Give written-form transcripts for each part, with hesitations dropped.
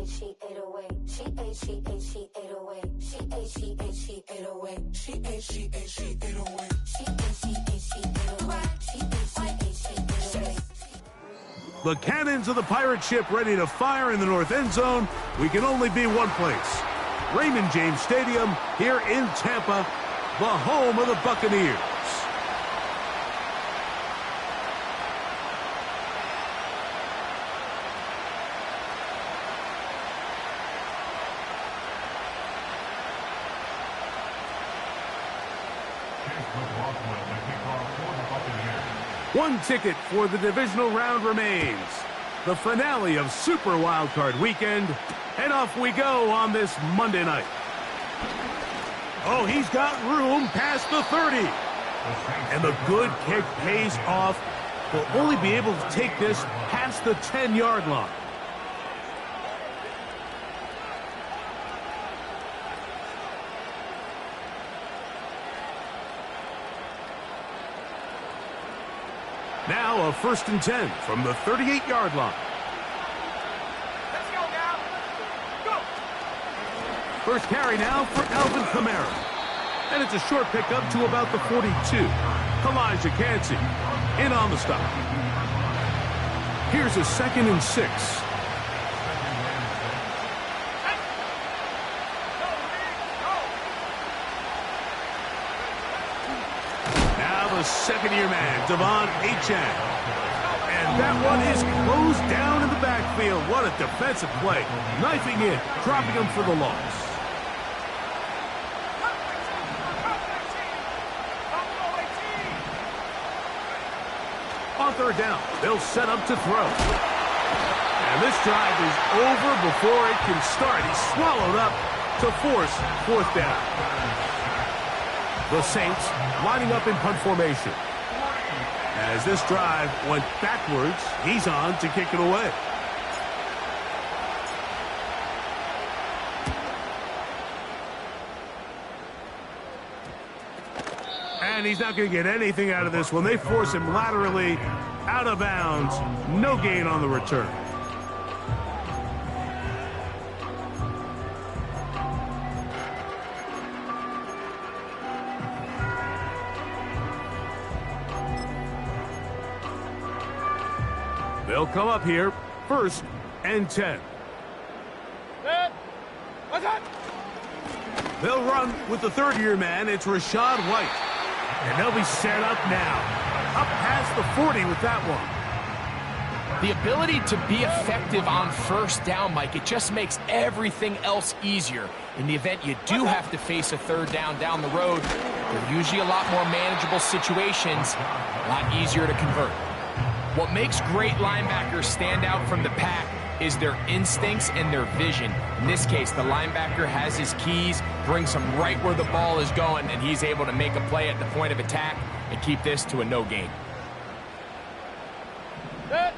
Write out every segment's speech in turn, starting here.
she ate away. She ate, she ate, she ate away. She ate, she ate, she ate away. She ate, she ate, she ate away. She ate, she ate, she ate away. She ate, she ate, she ate away. The cannons of the pirate ship ready to fire in the north end zone. We can only be one place. Raymond James Stadium here in Tampa, the home of the Buccaneers. One ticket for the divisional round remains. The finale of Super Wildcard Weekend. And off we go on this Monday night. Oh, he's got room past the 30. And the good kick pays off. They'll only be able to take this past the 10-yard line. Now a 1st and 10 from the 38-yard line. Let's go now. Go. First carry now for Alvin Kamara. And it's a short pickup to about the 42. Elijah Cansey in on the stop. Here's a 2nd and 6. The second-year man, Devon Achane. And that one is closed down in the backfield. What a defensive play. Knifing in, dropping him for the loss. On 3rd down, they'll set up to throw. And this drive is over before it can start. He's swallowed up to force 4th down. The Saints lining up in punt formation. As this drive went backwards, he's on to kick it away. And he's not going to get anything out of this one. They force him laterally out of bounds. No gain on the return. They'll come up here, 1st and 10. They'll run with the 3rd-year man. It's Rachaad White. And they'll be set up now. Up past the 40 with that one. The ability to be effective on 1st down, Mike, it just makes everything else easier. In the event you do have to face a 3rd down the road, they're usually a lot more manageable situations, a lot easier to convert. What makes great linebackers stand out from the pack is their instincts and their vision. In this case, the linebacker has his keys, brings him right where the ball is going, and he's able to make a play at the point of attack and keep this to a no gain. Hurry!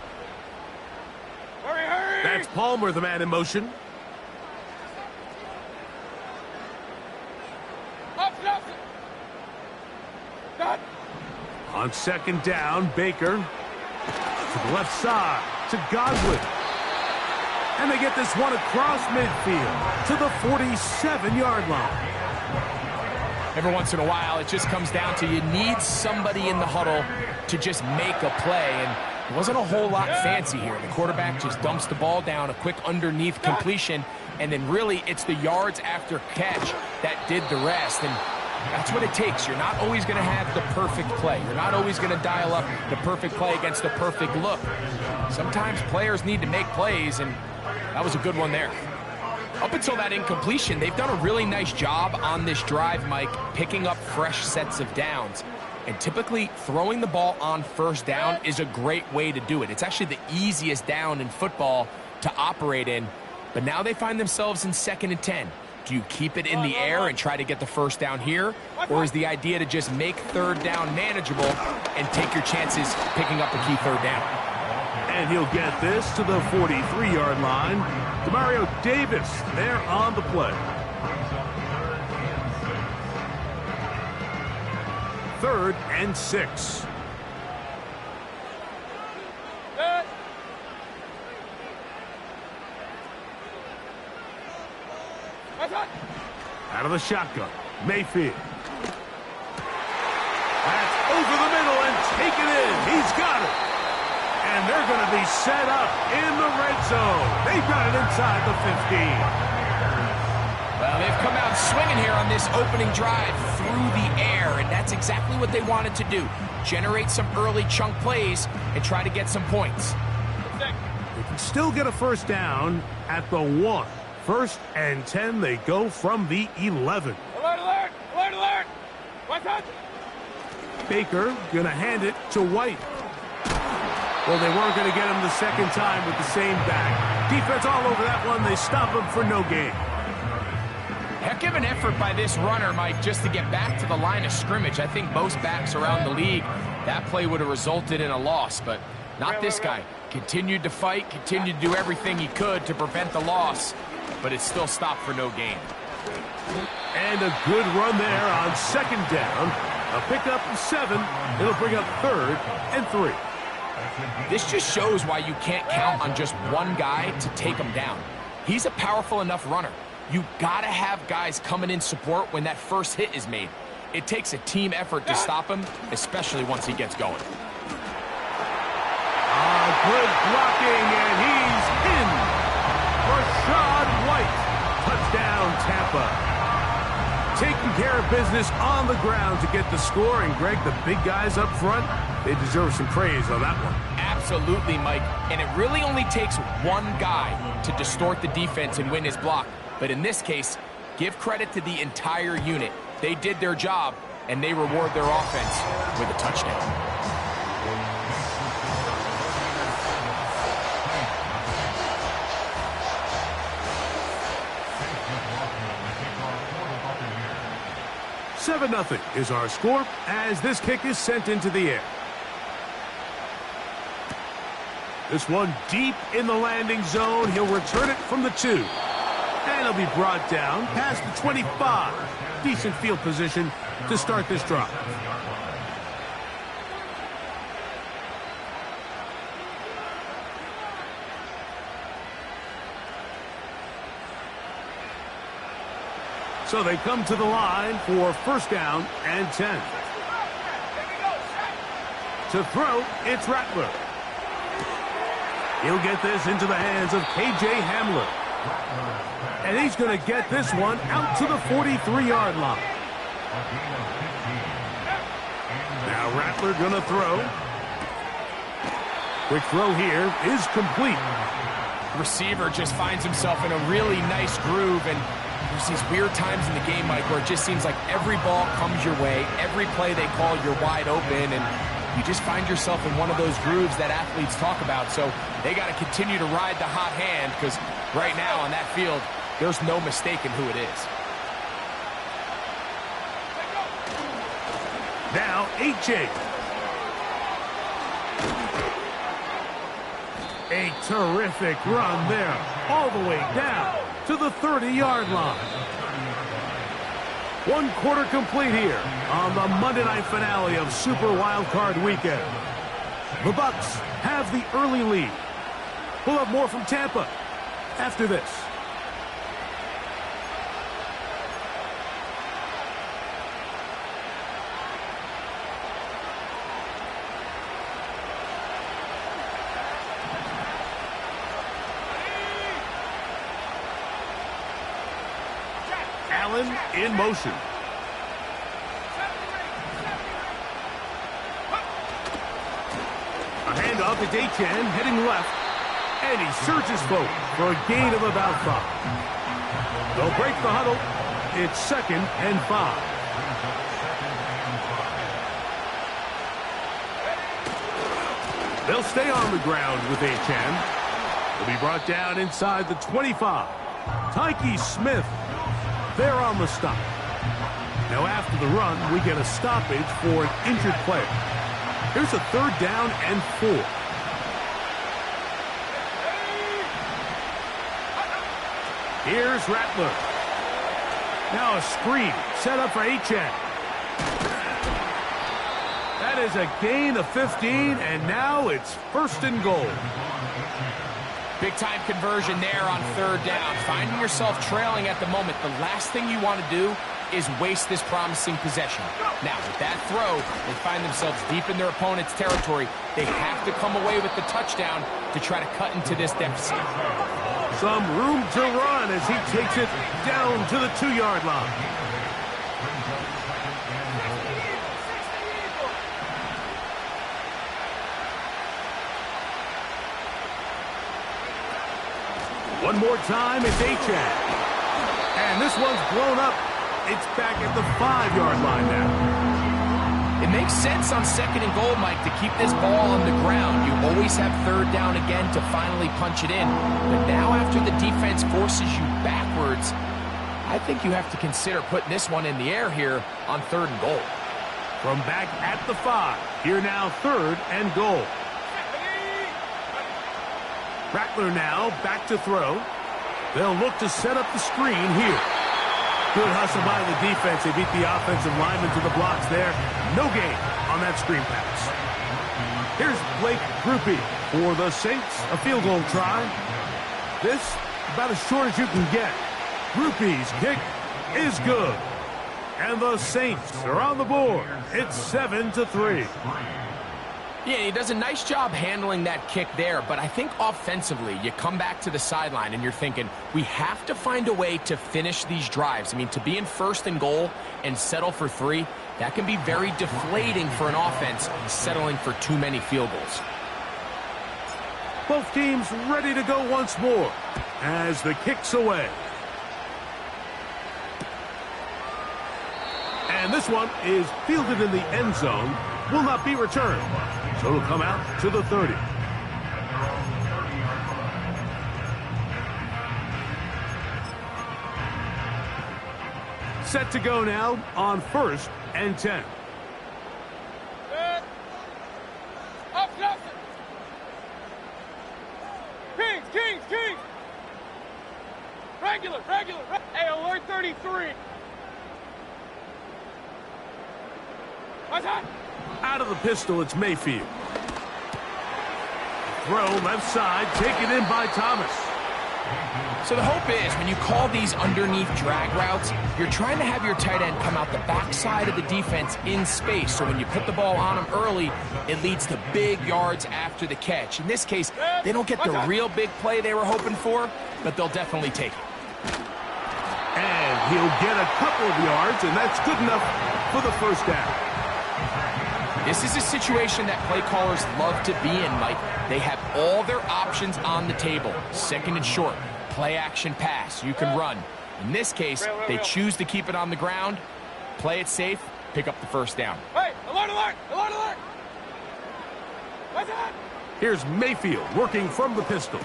That's Palmer, the man in motion. Up. On 2nd down, Baker. To the left side, to Godwin. And they get this one across midfield to the 47-yard line. Every once in a while, it just comes down to you need somebody in the huddle to just make a play. And it wasn't a whole lot fancy here. The quarterback just dumps the ball down, a quick underneath completion, and then really it's the yards after catch that did the rest. And that's what it takes. You're not always going to have the perfect play. You're not always going to dial up the perfect play against the perfect look. Sometimes players need to make plays, and that was a good one there. Up until that incompletion, they've done a really nice job on this drive, Mike, picking up fresh sets of downs. And typically, throwing the ball on 1st down is a great way to do it. It's actually the easiest down in football to operate in. But now they find themselves in 2nd and 10. Do you keep it in the air and try to get the 1st down here? Or is the idea to just make 3rd down manageable and take your chances picking up a key 3rd down? And he'll get this to the 43-yard line. Demario Davis there on the play. 3rd and 6. Out of the shotgun, Mayfield. That's over the middle and taken in. He's got it. And they're going to be set up in the red zone. They've got it inside the 15. Well, they've come out swinging here on this opening drive through the air, and that's exactly what they wanted to do. Generate some early chunk plays and try to get some points. They can still get a first down at the 1. 1st and 10, they go from the 11. Alert, alert! Alert, alert! What's up? Baker going to hand it to White. Well, they weren't going to get him the second time with the same back. Defense all over that one. They stop him for no gain. Heck of an effort by this runner, Mike, just to get back to the line of scrimmage. I think most backs around the league, that play would have resulted in a loss, but not this guy. Continued to fight, continued to do everything he could to prevent the loss, but it still stopped for no gain. And a good run there on 2nd down. A pickup of 7. It'll bring up 3rd and 3. This just shows why you can't count on just one guy to take him down. He's a powerful enough runner. You gotta have guys coming in support when that first hit is made. It takes a team effort to stop him, especially once he gets going. Good blocking, and he's in. Rashad White, touchdown Tampa. Taking care of business on the ground to get the score, and Greg, the big guys up front, they deserve some praise on that one. Absolutely, Mike, and it really only takes one guy to distort the defense and win his block. But in this case, give credit to the entire unit. They did their job, and they reward their offense with a touchdown. $7-0 is our score as this kick is sent into the air. This one deep in the landing zone. He'll return it from the 2. And he'll be brought down past the 25. Decent field position to start this drive. So they come to the line for 1st down and 10. To throw, it's Rattler. He'll get this into the hands of K.J. Hamler. And he's going to get this one out to the 43-yard line. Now Rattler going to throw. Quick throw here is complete. Receiver just finds himself in a really nice groove, and there's these weird times in the game, Mike, where it just seems like every ball comes your way. Every play they call, you're wide open, and you just find yourself in one of those grooves that athletes talk about. So they got to continue to ride the hot hand, because right now on that field, there's no mistaking who it is. Now, H.A. A terrific run there, all the way down to the 30-yard line. 1 quarter complete here on the Monday night finale of Super Wildcard Weekend. The Bucs have the early lead. We'll have more from Tampa after this. Allen in motion. A handoff to Daychan heading left. And he surges forward for a gain of about 5. They'll break the huddle. It's 2nd and 5. They'll stay on the ground with Achane. He'll be brought down inside the 25. Tyke Smith there on the stop. Now after the run, we get a stoppage for an injured player. Here's a 3rd down and 4. Here's Rattler. Now a screen set up for Achane. That is a gain of 15, and now it's 1st and goal. Big-time conversion there on third down. Finding yourself trailing at the moment, the last thing you want to do is waste this promising possession. Now, with that throw, they find themselves deep in their opponent's territory. They have to come away with the touchdown to try to cut into this deficit. Some room to run as he takes it down to the 2-yard line. One more time, it's Achane. And this one's blown up. It's back at the 5-yard line now. It makes sense on 2nd and goal, Mike, to keep this ball on the ground. You always have third down again to finally punch it in. But now after the defense forces you backwards, I think you have to consider putting this one in the air here on 3rd and goal. From back at the 5, here now 3rd and goal. Rattler now back to throw. They'll look to set up the screen here. Good hustle by the defense. They beat the offensive lineman to the blocks there. No gain on that screen pass. Here's Blake Grupe for the Saints. A field goal try. This about as short as you can get. Grupe's kick is good. And the Saints are on the board. It's 7-3. Yeah, he does a nice job handling that kick there, but I think offensively, you come back to the sideline and you're thinking, we have to find a way to finish these drives. I mean, to be in 1st and goal and settle for 3, that can be very deflating for an offense settling for too many field goals. Both teams ready to go once more as the kick's away. And this one is fielded in the end zone, will not be returned. So it'll come out to the 30. Set to go now on 1st and 10. Up, Justin. Kings. Regular. Hey, alert 33. What's that? Out of the pistol, it's Mayfield. Throw left side, taken in by Thomas. So the hope is when you call these underneath drag routes, you're trying to have your tight end come out the backside of the defense in space. So when you put the ball on him early, it leads to big yards after the catch. In this case, they don't get the real big play they were hoping for, but they'll definitely take it. And he'll get a couple of yards, and that's good enough for the 1st down. This is a situation that play callers love to be in, Mike. They have all their options on the table. 2nd and short, play action pass, you can run. In this case, they choose to keep it on the ground, play it safe, pick up the 1st down. Hey, alert! What's that? Here's Mayfield working from the pistol.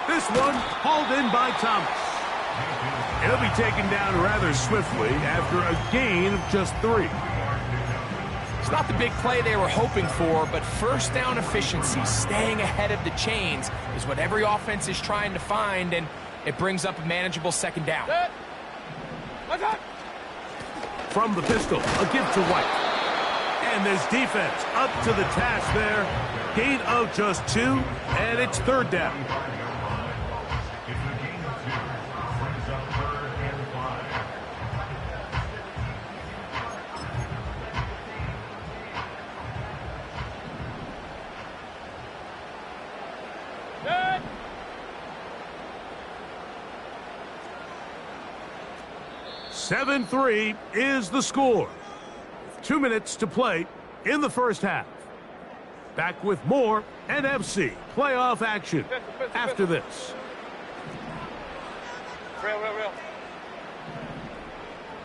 This one hauled in by Thomas. He'll be taken down rather swiftly after a gain of just 3. It's not the big play they were hoping for, but 1st down efficiency, staying ahead of the chains, is what every offense is trying to find, and it brings up a manageable 2nd down. What's that? From the pistol, a give to White. And this defense up to the task there. Gain of just 2, and it's 3rd down. Good. 7-3 is the score. 2 minutes to play in the 1st half. Back with more NFC playoff action after this. Real.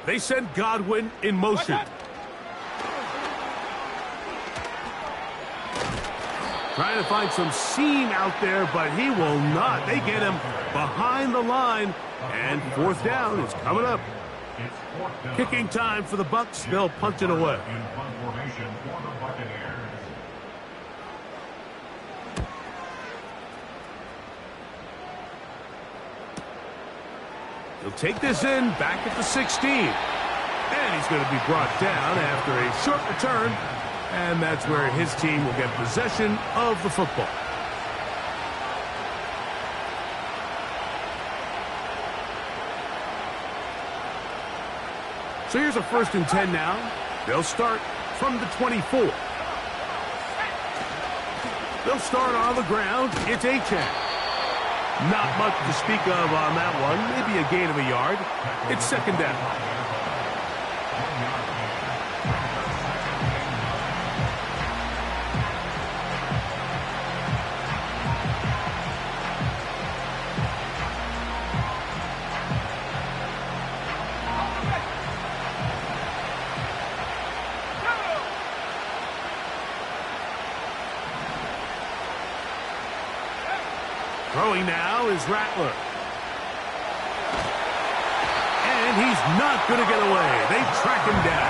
They send Godwin in motion. Trying to find some seam out there, but he will not. They get him behind the line, and 4th down is coming up. Kicking time for the Bucs. They'll punt it away. He'll take this in back at the 16. And he's going to be brought down after a short return. And that's where his team will get possession of the football. So here's a 1st and 10 now. They'll start from the 24. They'll start on the ground. It's Achane. Not much to speak of on that one. Maybe a gain of a yard. It's 2nd down. Throwing now is Rattler. And he's not going to get away. They track him down.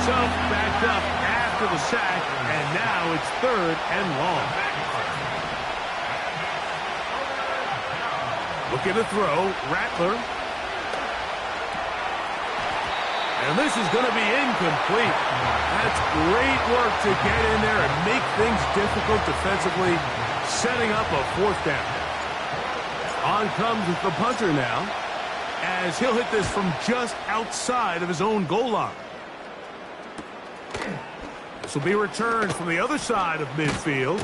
So backed up after the sack, and now it's 3rd and long. Looking to throw, Rattler. And this is going to be incomplete. That's great work to get in there and make things difficult defensively, setting up a 4th down. On comes the punter now, as he'll hit this from just outside of his own goal line. This will be returned from the other side of midfield,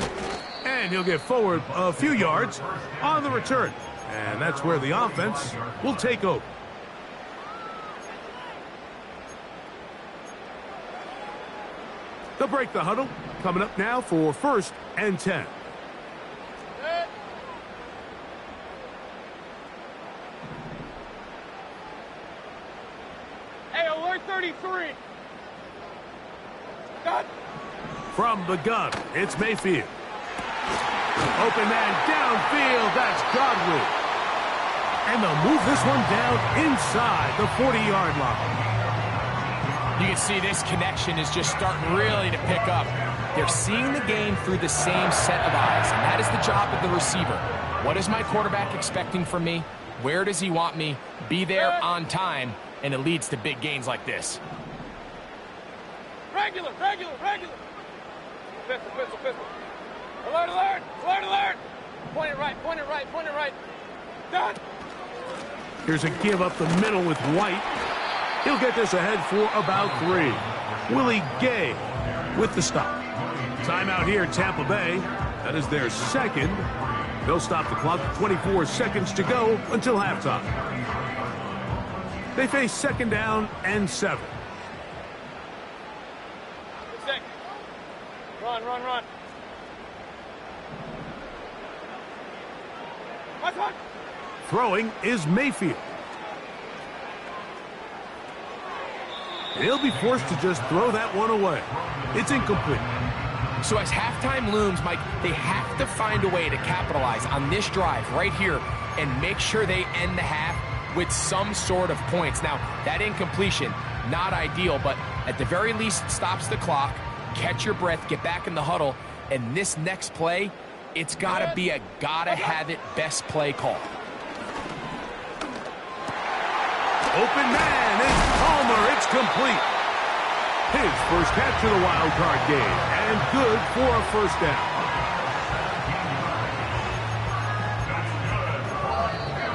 and he'll get forward a few yards on the return. And that's where the offense will take over. They'll break the huddle. Coming up now for 1st and 10. Hey, alert 33. Gun. From the gun, it's Mayfield. Open man downfield, that's Godwin. And they'll move this one down inside the 40-yard line. You can see this connection is just starting really to pick up. They're seeing the game through the same set of eyes, and that is the job of the receiver. What is my quarterback expecting from me? Where does he want me? Be there on time, and it leads to big gains like this. Regular. Pistol. Alert. Point it right. Done. Here's a give up the middle with White. He'll get this ahead for about 3. Willie Gay with the stop. Timeout here, Tampa Bay. That is their 2nd. They'll stop the clock. 24 seconds to go until halftime. They face 2nd down and 7. Run. Throwing is Mayfield. He'll be forced to just throw that one away. It's incomplete. So as halftime looms, Mike, they have to find a way to capitalize on this drive right here and make sure they end the half with some sort of points. Now, that incompletion, not ideal, but at the very least stops the clock, catch your breath, get back in the huddle, and this next play, it's got to be a gotta-have-it best play call. Open man, it's Palmer, it's complete. His first catch of the wild card game, and good for a 1st down.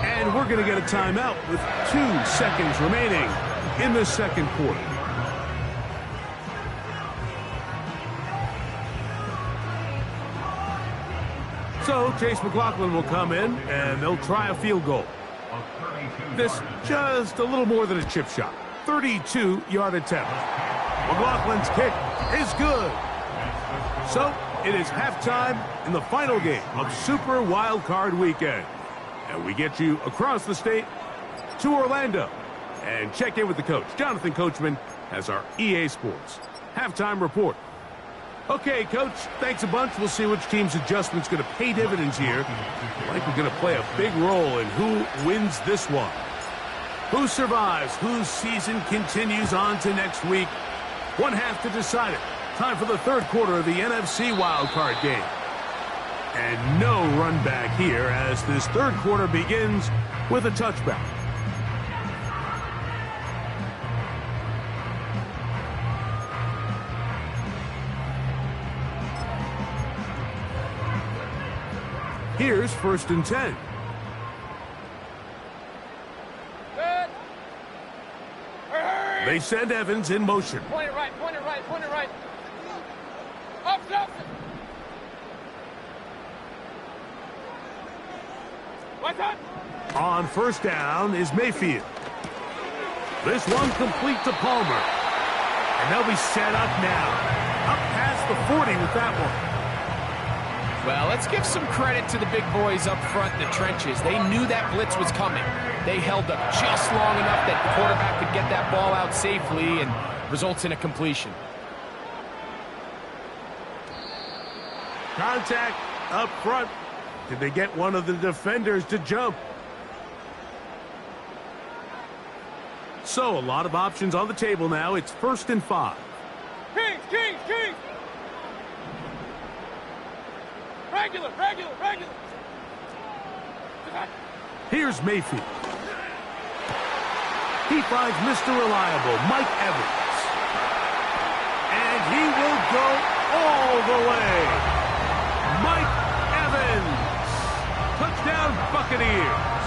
And we're going to get a timeout with 2 seconds remaining in the 2nd quarter. So Chase McLaughlin will come in, and they'll try a field goal. This just a little more than a chip shot. 32-yard attempt. McLaughlin's kick is good. So it is halftime in the final game of Super Wild Card Weekend. And we get you across the state to Orlando. And check in with the coach. Jonathan Coachman has our EA Sports halftime report. Okay, Coach, thanks a bunch. We'll see which team's adjustment's going to pay dividends here. I think we're going to play a big role in who wins this one. Who survives? Whose season continues on to next week? One half to decide it. Time for the 3rd quarter of the NFC wildcard game. And no run back here as this 3rd quarter begins with a touchback. Here's 1st and 10. Good. They send Evans in motion. Point it right, point it right, point it right. Up, up. What's up? On first down is Mayfield. This one complete to Palmer. And they'll be set up now. Up past the 40 with that one. Well, let's give some credit to the big boys up front in the trenches. They knew that blitz was coming. They held up just long enough that the quarterback could get that ball out safely and results in a completion. Contact up front. Did they get one of the defenders to jump? So, a lot of options on the table now. It's 1st and 5. Kings, Kings, Kings. Regular, regular, regular. Here's Mayfield. He finds Mr. Reliable, Mike Evans. And he will go all the way. Mike Evans. Touchdown, Buccaneers.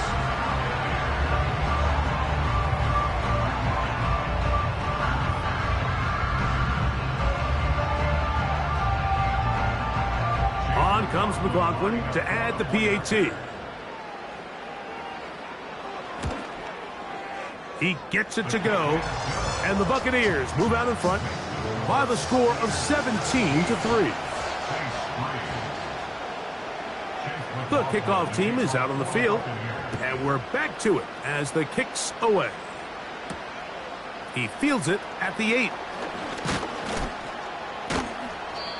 On comes McLaughlin to add the PAT. He gets it to go, and the Buccaneers move out in front by the score of 17-3. The kickoff team is out on the field, and we're back to it as the kick's away. He fields it at the 8.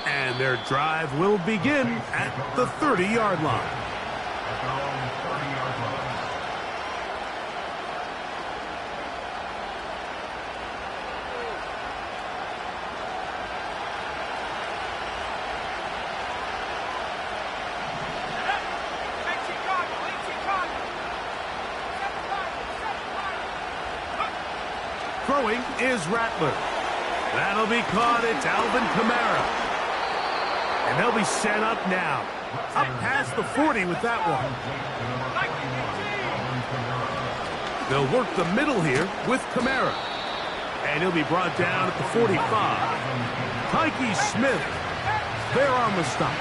And their drive will begin at the 30-yard line. Throwing is Rattler. That'll be caught. It's Alvin Kamara. And they'll be set up now. Up past the 40 with that one. They'll work the middle here with Kamara. And he'll be brought down at the 45. Tyke Smith, they're on the stop.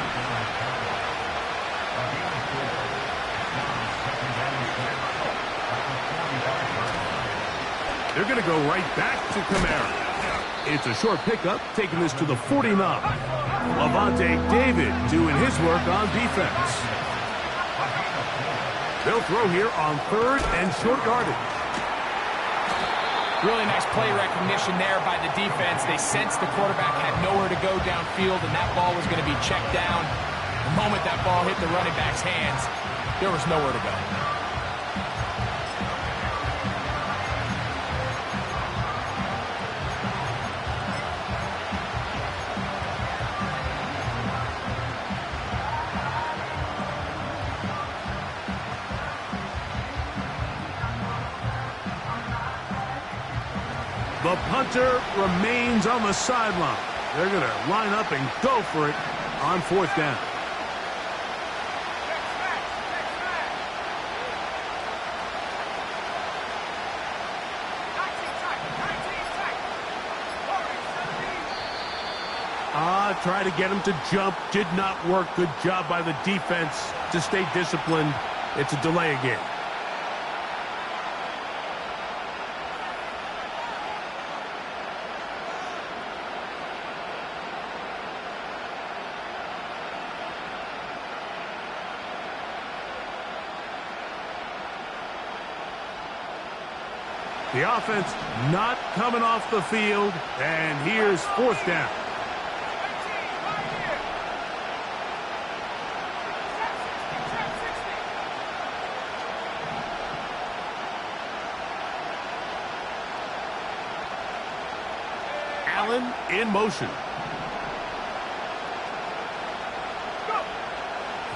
They're going to go right back to Kamara. It's a short pickup, taking this to the 49. Lavonte David doing his work on defense. They'll throw here on 3rd and short yardage. Really nice play recognition there by the defense. They sensed the quarterback had nowhere to go downfield, and that ball was going to be checked down. The moment that ball hit the running back's hands, there was nowhere to go. The punter remains on the sideline. They're going to line up and go for it on 4th down. Try to get him to jump. Did not work. Good job by the defense to stay disciplined. It's a delay again. The offense not coming off the field, and here's 4th down. Allen in motion.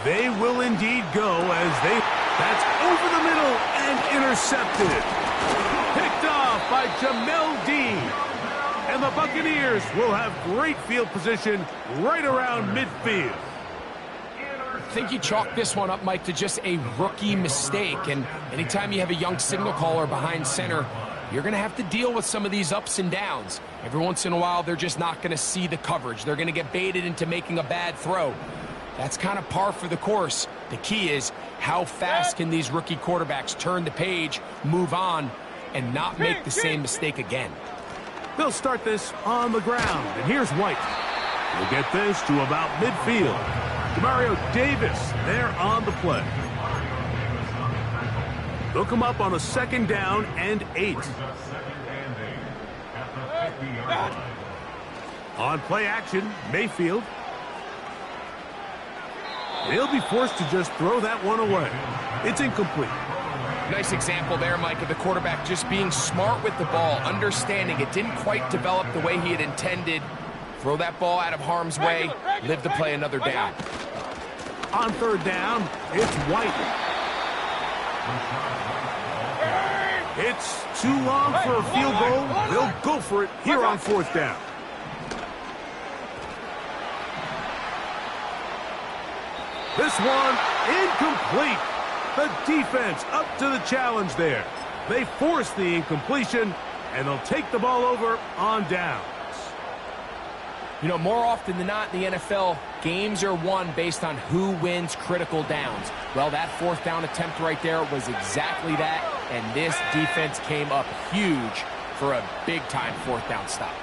They will indeed go as that's over the middle and intercepted. Picked off by Jamel Dean. And the Buccaneers will have great field position right around midfield. I think you chalk this one up, Mike, to just a rookie mistake. And anytime you have a young signal caller behind center, you're going to have to deal with some of these ups and downs. Every once in a while, they're just not going to see the coverage. They're going to get baited into making a bad throw. That's kind of par for the course. The key is how fast can these rookie quarterbacks turn the page, move on, and not make the same mistake again. They'll start this on the ground, and here's White. He'll get this to about midfield. Demario Davis there on the play. They'll come up on a 2nd down and 8. On play action, Mayfield. They'll be forced to just throw that one away. It's incomplete. Nice example there, Mike, of the quarterback just being smart with the ball, understanding it didn't quite develop the way he had intended. Throw that ball out of harm's way, live to play another down. On 3rd down, it's White. It's too long for a field goal. They'll go for it here on 4th down. This one incomplete. The defense up to the challenge there. They force the incompletion, and they'll take the ball over on downs. You know, more often than not in the NFL, games are won based on who wins critical downs. Well, that 4th down attempt right there was exactly that, and this defense came up huge for a big-time 4th down stop.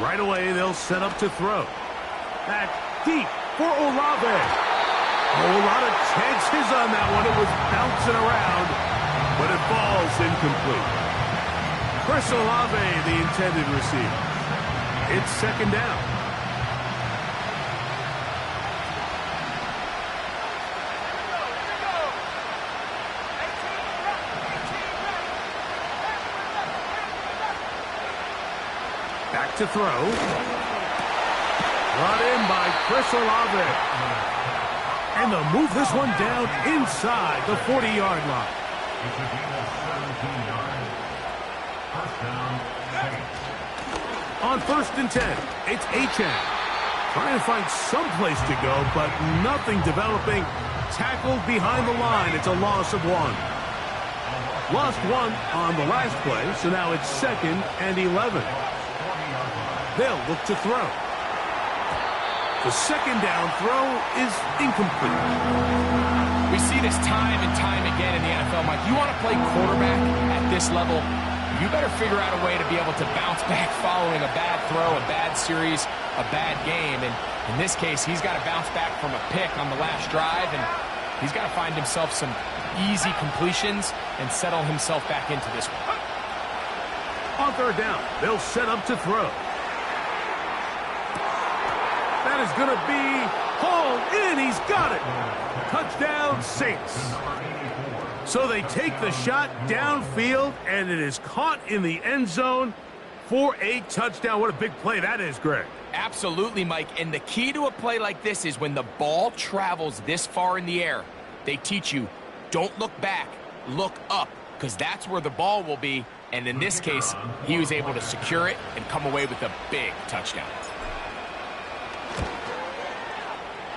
Right away, they'll set up to throw. Back deep for Olave. Oh, a lot of chances on that one. It was bouncing around, but it falls incomplete. Chris Olave, the intended receiver. It's 2nd down. Back to throw. Brought in by Chris Olave. And they'll move this one down inside the 40-yard line. On 1st and 10, it's Achane. Trying to find some place to go, but nothing developing. Tackled behind the line. It's a loss of 1. Lost 1 on the last play, so now it's 2nd and 11. They'll look to throw. The 2nd down throw is incomplete. We see this time and time again in the NFL, Mike. You want to play quarterback at this level, you better figure out a way to be able to bounce back following a bad throw, a bad series, a bad game. And in this case, he's got to bounce back from a pick on the last drive, and he's got to find himself some easy completions and settle himself back into this one. On 3rd down, they'll set up to throw. That is going to be hauled in. He's got it. Touchdown, Saints. So they take the shot downfield, and it is caught in the end zone for a touchdown. What a big play that is, Greg. Absolutely, Mike. And the key to a play like this is when the ball travels this far in the air, they teach you, don't look back, look up, because that's where the ball will be. And in this case, he was able to secure it and come away with a big touchdown.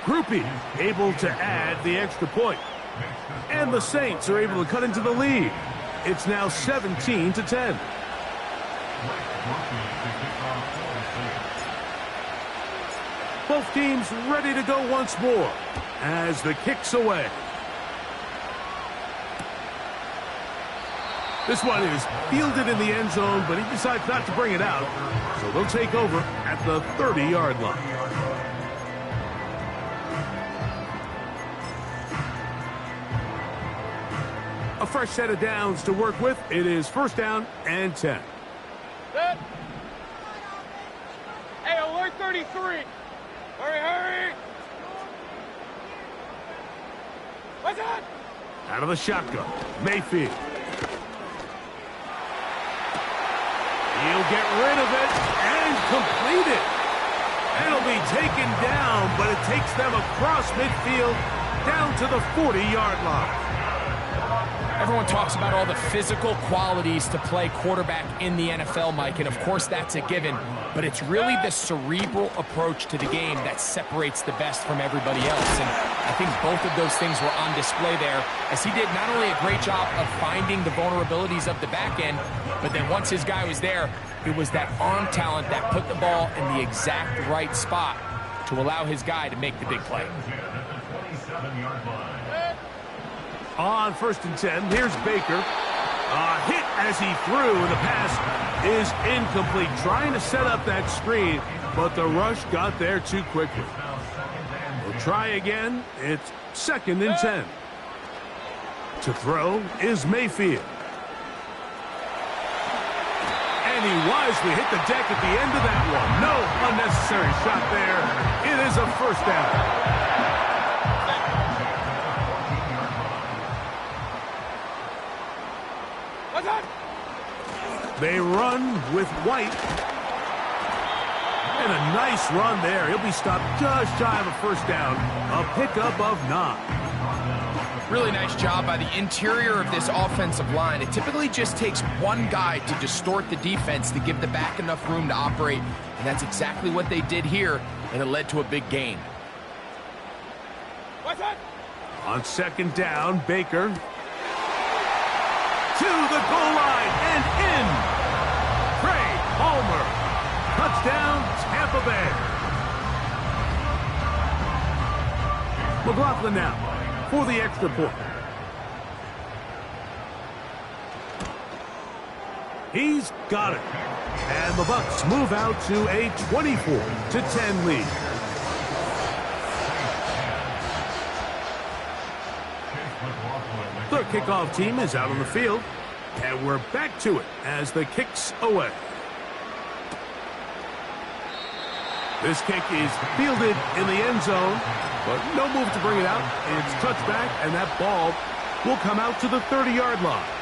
Groupie able to add the extra point. And the Saints are able to cut into the lead. It's now 17-10. Both teams ready to go once more as the kick's away. This one is fielded in the end zone, but he decides not to bring it out. So they'll take over at the 30-yard line. A fresh set of downs to work with. It is 1st down and 10. Set. Hey, alert 33. Hurry, hurry. What's that? Out of the shotgun, Mayfield. He'll get rid of it and complete it. It'll be taken down, but it takes them across midfield down to the 40-yard line. Everyone talks about all the physical qualities to play quarterback in the NFL, Mike, and of course that's a given, but it's really the cerebral approach to the game that separates the best from everybody else. And I think both of those things were on display there, as he did not only a great job of finding the vulnerabilities of the back end, but then once his guy was there, it was that arm talent that put the ball in the exact right spot to allow his guy to make the big play. On 1st and 10, here's Baker. A hit as he threw, and the pass is incomplete. Trying to set up that screen, but the rush got there too quickly. We'll try again. It's 2nd and 10. To throw is Mayfield. And he wisely hit the deck at the end of that one. No unnecessary shot there. It is a 1st down. They run with White. And a nice run there. He'll be stopped just shy of a 1st down. A pickup of 9. Really nice job by the interior of this offensive line. It typically just takes one guy to distort the defense to give the back enough room to operate. And that's exactly what they did here, and it led to a big gain. On 2nd down, Baker. To the goal line and in. Craig Palmer. Touchdown, Tampa Bay. McLaughlin now for the extra point. He's got it. And the Bucks move out to a 24-10 lead. The kickoff team is out on the field, and we're back to it as the kick's away. This kick is fielded in the end zone, but no move to bring it out. It's touchback, and that ball will come out to the 30-yard line.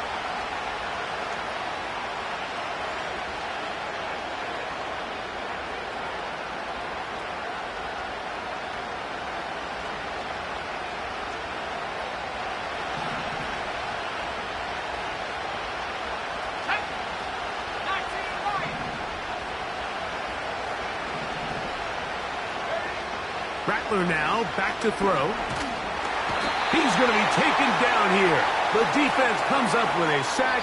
Rattler now back to throw. He's going to be taken down here. The defense comes up with a sack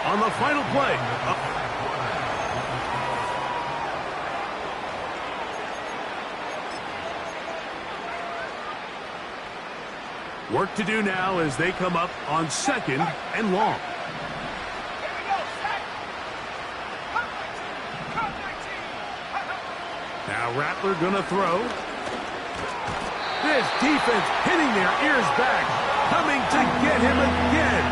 on the final play. Work to do now as they come up on 2nd and long. Now Rattler going to throw. This defense hitting their ears back, coming to get him again.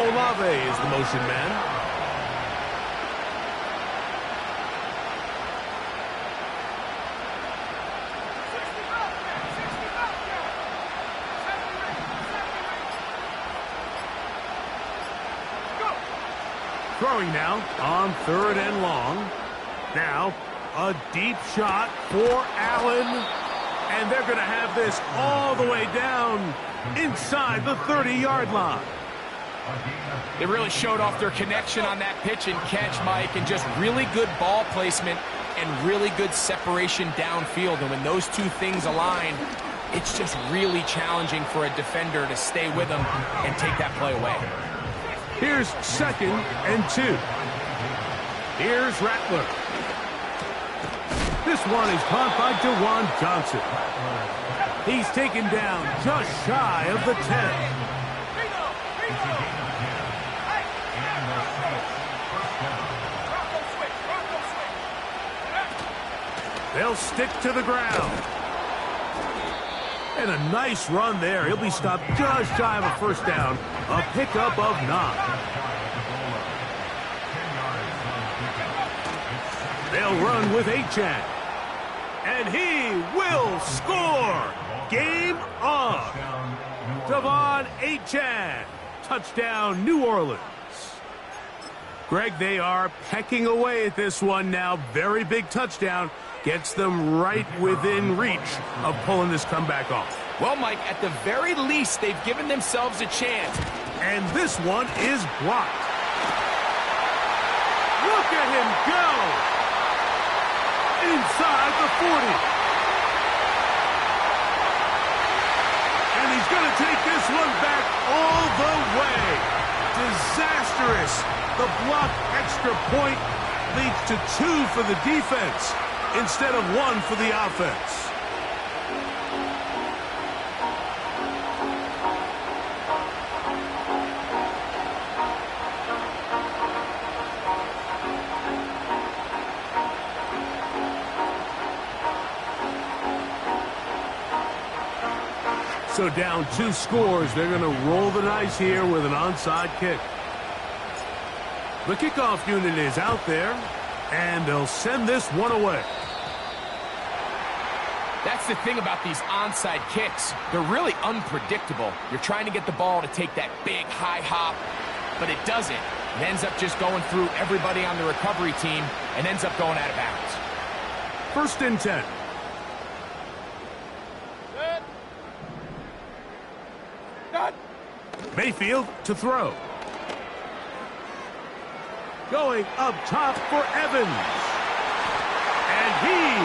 Olave is the motion man. Throwing now on 3rd and long. Now a deep shot for Allen. And they're going to have this all the way down inside the 30-yard line. They really showed off their connection on that pitch and catch, Mike, and just really good ball placement and really good separation downfield. And when those two things align, it's just really challenging for a defender to stay with them and take that play away. Here's 2nd and 2. Here's Rattler. This one is caught by DeJuan Johnson. He's taken down just shy of the 10. They'll stick to the ground. And a nice run there. He'll be stopped just shy of a 1st down. A pickup of 9. They'll run with Achane. And he will score. Game on. Devon Achane. Touchdown, New Orleans. Greg, they are pecking away at this one now. Very big touchdown. Gets them right within reach of pulling this comeback off. Well, Mike, at the very least, they've given themselves a chance. And this one is blocked. Look at him go! inside the 40. And he's going to take this one back all the way. Disastrous. The blocked extra point leads to 2 for the defense instead of 1 for the offense. So down 2 scores, they're going to roll the dice here with an onside kick. The kickoff unit is out there, and they'll send this one away. That's the thing about these onside kicks. They're really unpredictable. You're trying to get the ball to take that big high hop, but it doesn't. It ends up just going through everybody on the recovery team and ends up going out of bounds. 1st and 10. Mayfield to throw. Going up top for Evans. And he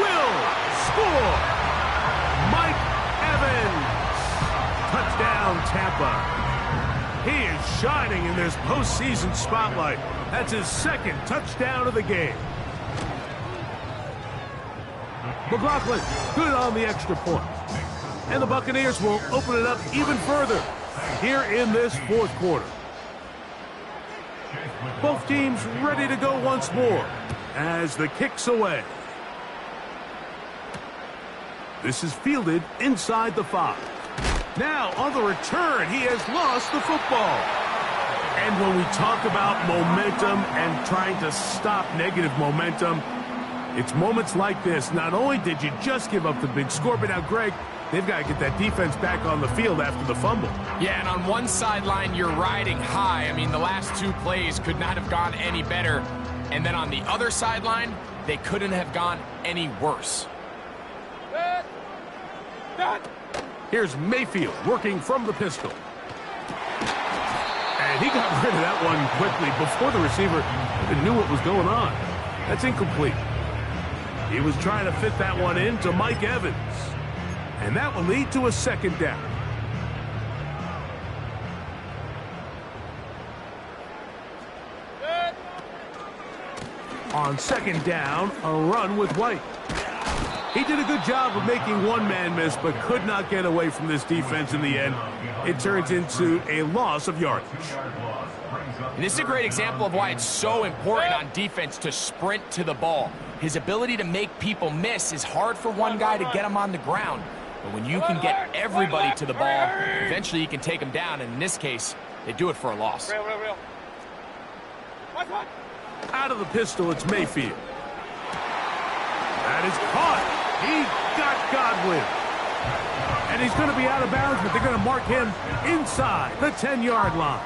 will score. Mike Evans. Touchdown, Tampa. He is shining in this postseason spotlight. That's his 2nd touchdown of the game. McLaughlin, good on the extra point. And the Buccaneers will open it up even further here in this 4th quarter. Both teams ready to go once more as the kick's away. This is fielded inside the 5. Now on the return, he has lost the football. And when we talk about momentum and trying to stop negative momentum, it's moments like this. Not only did you just give up the big score, but now, Greg, they've got to get that defense back on the field after the fumble. Yeah, and on one sideline, you're riding high. I mean, the last 2 plays could not have gone any better. And then on the other sideline, they couldn't have gone any worse. Here's Mayfield working from the pistol. And he got rid of that one quickly before the receiver even knew what was going on. That's incomplete. He was trying to fit that one in to Mike Evans. And that will lead to a 2nd down. On 2nd down, a run with White. He did a good job of making one man miss, but could not get away from this defense in the end. It turns into a loss of yardage. And this is a great example of why it's so important on defense to sprint to the ball. His ability to make people miss is hard for one guy to get him on the ground. But when you can get everybody to the ball, eventually you can take them down. And in this case, they do it for a loss. Out of the pistol, it's Mayfield. That is caught. He got Godwin. And he's going to be out of bounds, but they're going to mark him inside the 10-yard line.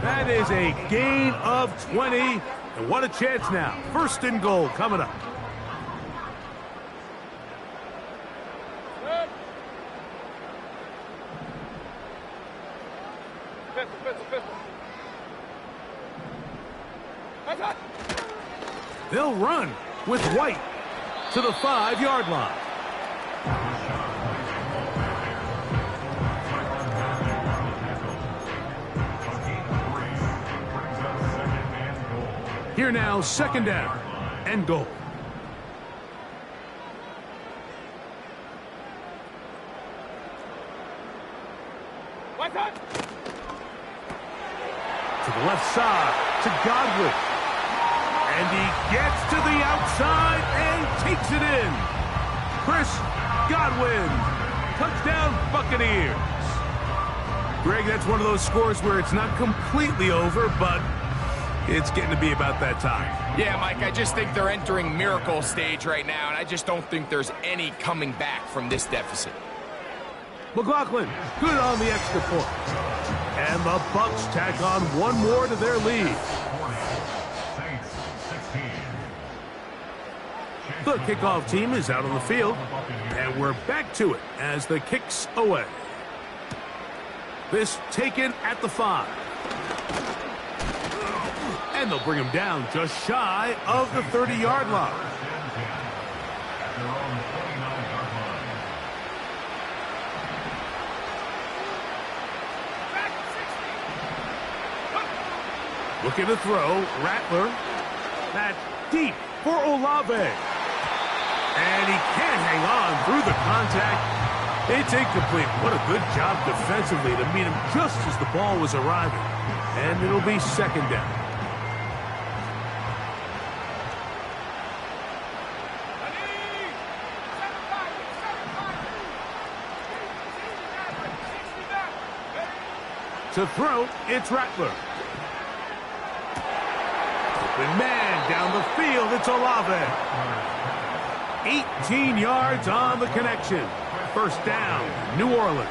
That is a gain of 20. And what a chance now. 1st and goal coming up. They'll run with White to the 5-yard line. Here now, 2nd down and goal. To the left side, to Godwin. And he gets to the outside and takes it in. Chris Godwin. Touchdown, Buccaneers. Greg, that's one of those scores where it's not completely over, but it's getting to be about that time. Yeah, Mike, I just think they're entering miracle stage right now, and I just don't think there's any coming back from this deficit. McLaughlin, good on the extra point. And the Bucs tack on one more to their lead. The kickoff team is out on the field, and we're back to it as the kick's away. This taken at the 5. And they'll bring him down just shy of the 30-yard line. Looking to throw, Rattler. That's deep for Olave. And he can't hang on through the contact. It's incomplete. What a good job defensively to meet him just as the ball was arriving. And it'll be second down. To throw, it's Rattler. Open man down the field, it's Olave. 18 yards on the connection. First down, New Orleans.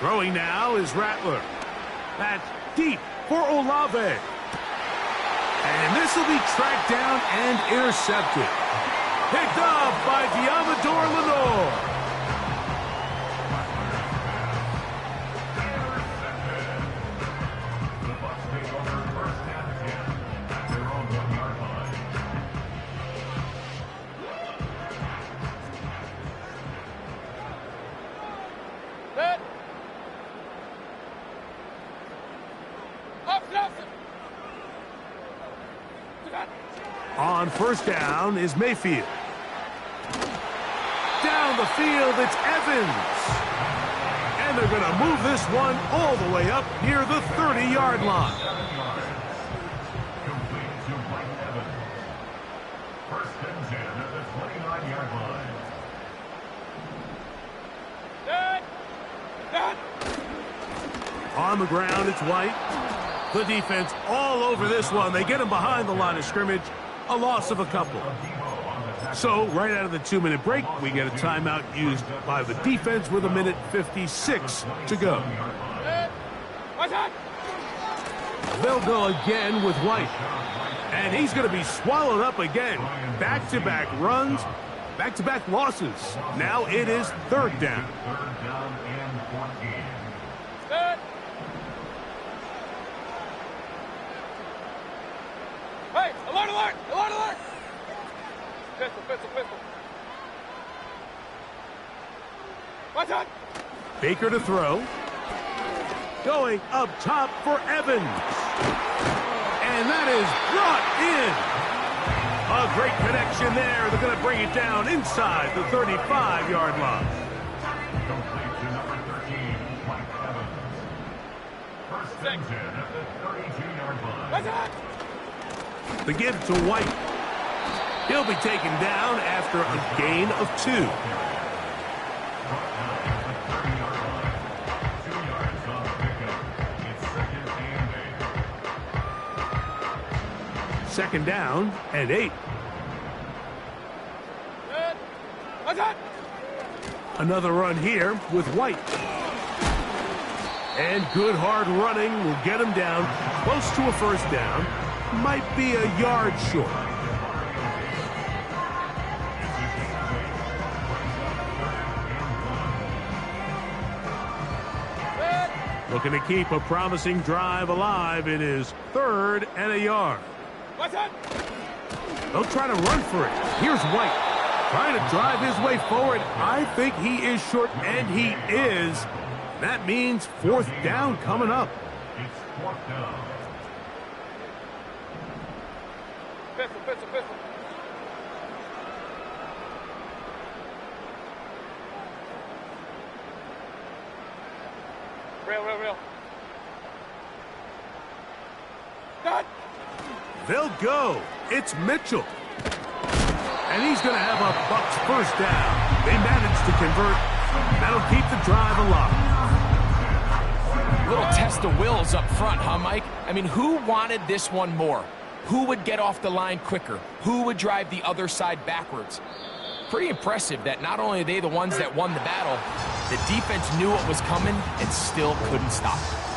Throwing now is Rattler. That's deep for Olave. And this will be tracked down and intercepted. Picked up by Diamador Lenore. On first down is Mayfield. Down the field, it's Evans. And they're going to move this one all the way up near the 30-yard line. First and 10 at the 29-yard line. On the ground, it's White. The defense all over this one. They get him behind the line of scrimmage. A loss of a couple. So, right out of the 2-minute break, we get a timeout used by the defense with 1:56 to go. They'll go again with White. And he's going to be swallowed up again. Back-to-back runs, back-to-back losses. Now it is third down. Third down and 14. Hey, alert, alert, alert, alert! Pistol, pistol, pistol. Watch out! Baker to throw. Going up top for Evans. And that is brought in. A great connection there. They're going to bring it down inside the 35-yard line. Complete to number 13, Mike Evans. First and 10 at the 32-yard line. Watch out! The give to White. He'll be taken down after a gain of 2. 2 yards on the pickup. It's second and 8. Second down and 8. Watch out! Another run here with White. And good hard running will get him down close to a first down. Might be a yard short. Looking to keep a promising drive alive. It is third and a yard. Watch out! They'll try to run for it. Here's White. Trying to drive his way forward. I think he is short, and he is. That means fourth down coming up. It's fourth down. Pistol, pistol, pistol. Real. Done. They'll go. It's Mitchell. And he's going to have a Bucs first down. They managed to convert. That'll keep the drive alive. Little test of wills up front, huh, Mike? I mean, who wanted this one more? Who would get off the line quicker? Who would drive the other side backwards? Pretty impressive that not only are they the ones that won the battle, the defense knew what was coming and still couldn't stop it.